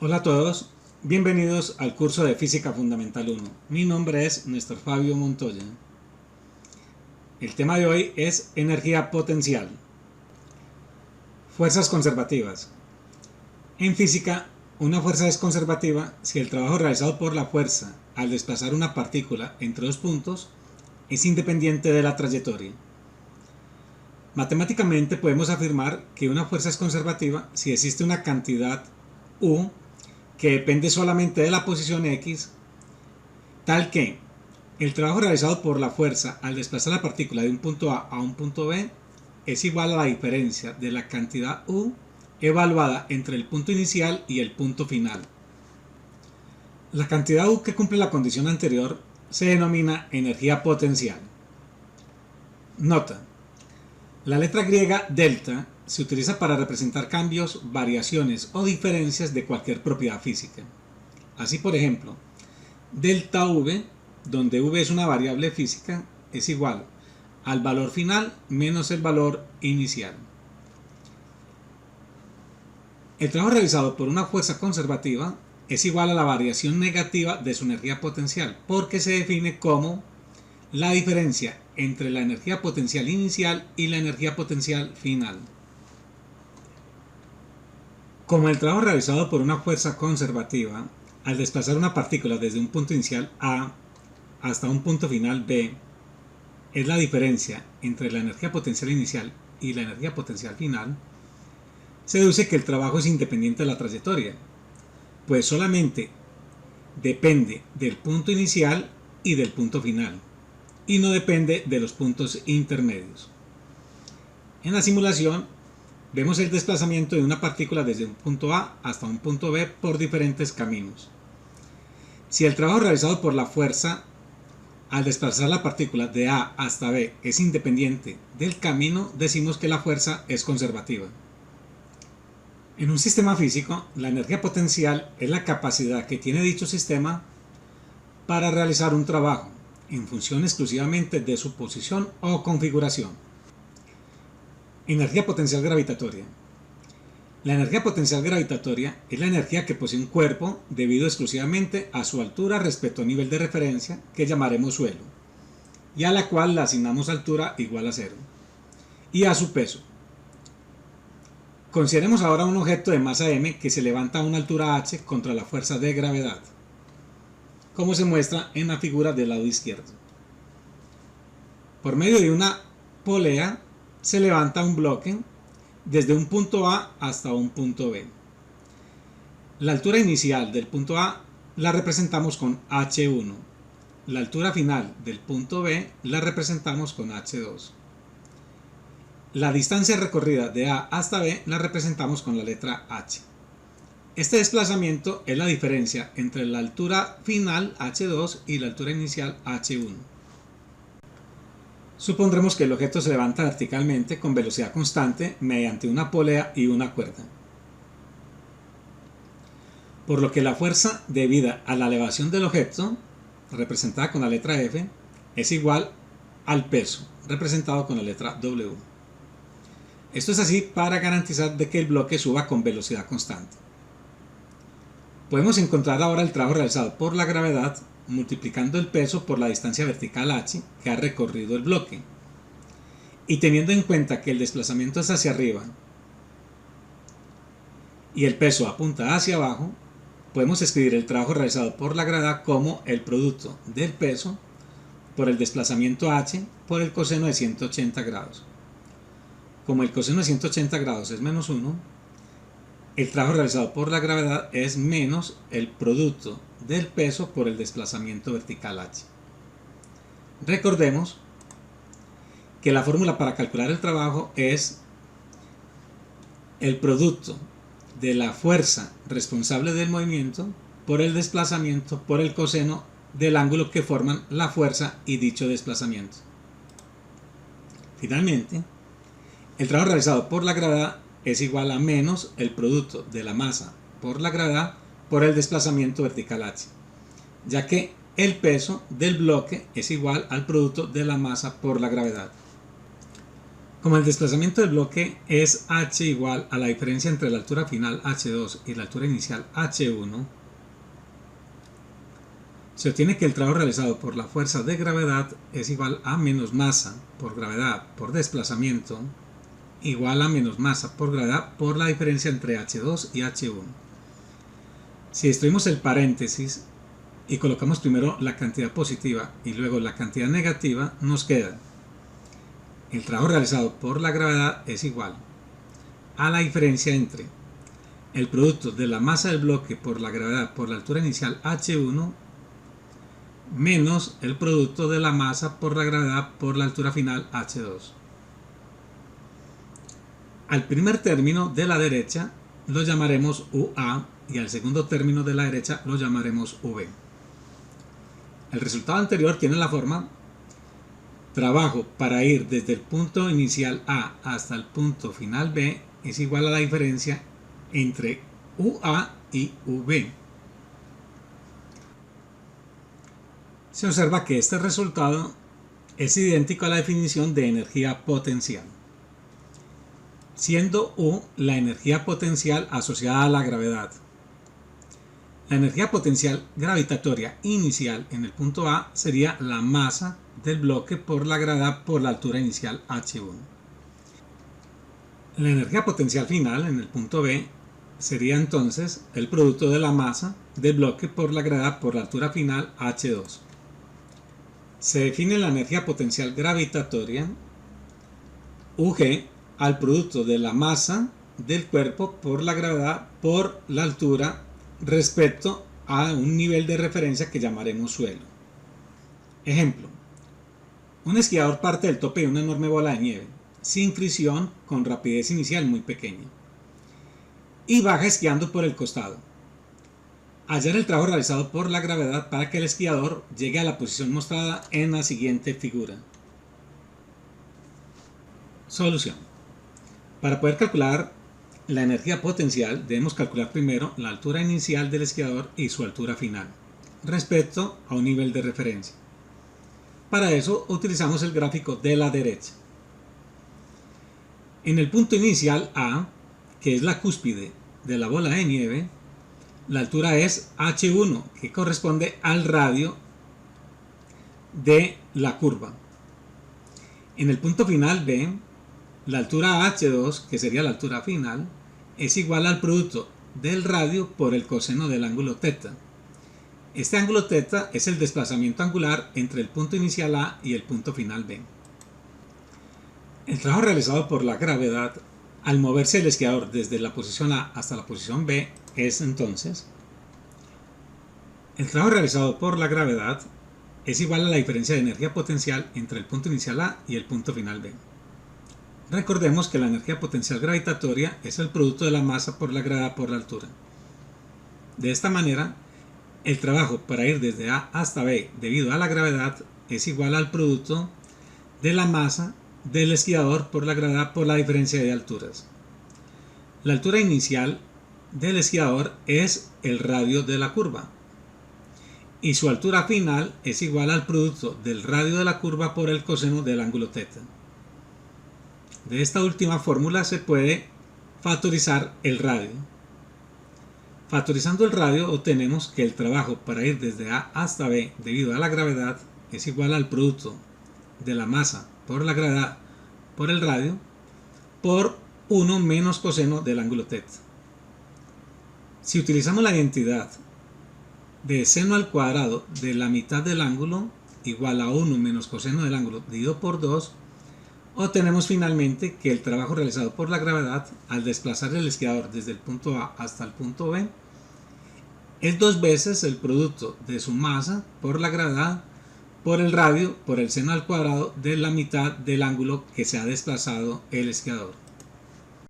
Hola a todos, bienvenidos al curso de Física Fundamental 1. Mi nombre es Néstor Fabio Montoya. El tema de hoy es energía potencial. Fuerzas conservativas. En física, una fuerza es conservativa si el trabajo realizado por la fuerza al desplazar una partícula entre dos puntos es independiente de la trayectoria. Matemáticamente podemos afirmar que una fuerza es conservativa si existe una cantidad U que depende solamente de la posición X, tal que el trabajo realizado por la fuerza al desplazar la partícula de un punto A a un punto B es igual a la diferencia de la cantidad U evaluada entre el punto inicial y el punto final. La cantidad U que cumple la condición anterior se denomina energía potencial. Nota: la letra griega delta se utiliza para representar cambios, variaciones o diferencias de cualquier propiedad física. Así, por ejemplo, delta V, donde V es una variable física, es igual al valor final menos el valor inicial. El trabajo realizado por una fuerza conservativa es igual a la variación negativa de su energía potencial, porque se define como la diferencia entre la energía potencial inicial y la energía potencial final. Como el trabajo realizado por una fuerza conservativa al desplazar una partícula desde un punto inicial A hasta un punto final B es la diferencia entre la energía potencial inicial y la energía potencial final, se deduce que el trabajo es independiente de la trayectoria, pues solamente depende del punto inicial y del punto final, y no depende de los puntos intermedios. En la simulación vemos el desplazamiento de una partícula desde un punto A hasta un punto B por diferentes caminos. Si el trabajo realizado por la fuerza al desplazar la partícula de A hasta B es independiente del camino, decimos que la fuerza es conservativa. En un sistema físico, la energía potencial es la capacidad que tiene dicho sistema para realizar un trabajo en función exclusivamente de su posición o configuración. Energía potencial gravitatoria. La energía potencial gravitatoria es la energía que posee un cuerpo debido exclusivamente a su altura respecto al nivel de referencia que llamaremos suelo, y a la cual le asignamos altura igual a 0, y a su peso. Consideremos ahora un objeto de masa m que se levanta a una altura h contra la fuerza de gravedad, como se muestra en la figura del lado izquierdo. Por medio de una polea se levanta un bloque desde un punto A hasta un punto B. La altura inicial del punto A la representamos con h1. La altura final del punto B la representamos con h2. La distancia recorrida de A hasta B la representamos con la letra h. Este desplazamiento es la diferencia entre la altura final h2 y la altura inicial h1. Supondremos que el objeto se levanta verticalmente con velocidad constante mediante una polea y una cuerda, por lo que la fuerza debida a la elevación del objeto, representada con la letra F, es igual al peso, representado con la letra W. Esto es así para garantizar de que el bloque suba con velocidad constante. Podemos encontrar ahora el trabajo realizado por la gravedad multiplicando el peso por la distancia vertical h que ha recorrido el bloque, y teniendo en cuenta que el desplazamiento es hacia arriba y el peso apunta hacia abajo, podemos escribir el trabajo realizado por la gravedad como el producto del peso por el desplazamiento h por el coseno de 180 grados. Como el coseno de 180 grados es menos 1, el trabajo realizado por la gravedad es menos el producto del peso por el desplazamiento vertical h. Recordemos que la fórmula para calcular el trabajo es el producto de la fuerza responsable del movimiento por el desplazamiento por el coseno del ángulo que forman la fuerza y dicho desplazamiento. Finalmente, el trabajo realizado por la gravedad es igual a menos el producto de la masa por la gravedad por el desplazamiento vertical h, ya que el peso del bloque es igual al producto de la masa por la gravedad. Como el desplazamiento del bloque es h igual a la diferencia entre la altura final h2 y la altura inicial h1, se obtiene que el trabajo realizado por la fuerza de gravedad es igual a menos masa por gravedad por desplazamiento igual a menos masa por gravedad por la diferencia entre h2 y h1. Si destruimos el paréntesis y colocamos primero la cantidad positiva y luego la cantidad negativa, nos queda: el trabajo realizado por la gravedad es igual a la diferencia entre el producto de la masa del bloque por la gravedad por la altura inicial h1 menos el producto de la masa por la gravedad por la altura final h2. Al primer término de la derecha lo llamaremos UA y al segundo término de la derecha lo llamaremos V. El resultado anterior tiene la forma: trabajo para ir desde el punto inicial A hasta el punto final B es igual a la diferencia entre UA y V. Se observa que este resultado es idéntico a la definición de energía potencial, siendo U la energía potencial asociada a la gravedad. La energía potencial gravitatoria inicial en el punto A sería la masa del bloque por la gravedad por la altura inicial h1. La energía potencial final en el punto B sería entonces el producto de la masa del bloque por la gravedad por la altura final h2. Se define la energía potencial gravitatoria UG al producto de la masa del cuerpo por la gravedad por la altura respecto a un nivel de referencia que llamaremos suelo. Ejemplo: un esquiador parte del tope de una enorme bola de nieve, sin fricción, con rapidez inicial muy pequeña, y baja esquiando por el costado. Hallar el trabajo realizado por la gravedad para que el esquiador llegue a la posición mostrada en la siguiente figura. Solución. Para poder calcular la energía potencial debemos calcular primero la altura inicial del esquiador y su altura final, respecto a un nivel de referencia. Para eso utilizamos el gráfico de la derecha. En el punto inicial A, que es la cúspide de la bola de nieve, la altura es h1, que corresponde al radio de la curva. En el punto final B, la altura h2, que sería la altura final, es igual al producto del radio por el coseno del ángulo θ. Este ángulo θ es el desplazamiento angular entre el punto inicial A y el punto final B. El trabajo realizado por la gravedad al moverse el esquiador desde la posición A hasta la posición B es entonces: el trabajo realizado por la gravedad es igual a la diferencia de energía potencial entre el punto inicial A y el punto final B. Recordemos que la energía potencial gravitatoria es el producto de la masa por la gravedad por la altura. De esta manera, el trabajo para ir desde A hasta B debido a la gravedad es igual al producto de la masa del esquiador por la gravedad por la diferencia de alturas. La altura inicial del esquiador es el radio de la curva y su altura final es igual al producto del radio de la curva por el coseno del ángulo θ. De esta última fórmula se puede factorizar el radio. Factorizando el radio obtenemos que el trabajo para ir desde A hasta B debido a la gravedad es igual al producto de la masa por la gravedad por el radio por 1 menos coseno del ángulo θ. Si utilizamos la identidad de seno al cuadrado de la mitad del ángulo igual a 1 menos coseno del ángulo dividido por 2, obtenemos finalmente que el trabajo realizado por la gravedad al desplazar el esquiador desde el punto A hasta el punto B es 2 veces el producto de su masa por la gravedad por el radio por el seno al cuadrado de la mitad del ángulo que se ha desplazado el esquiador.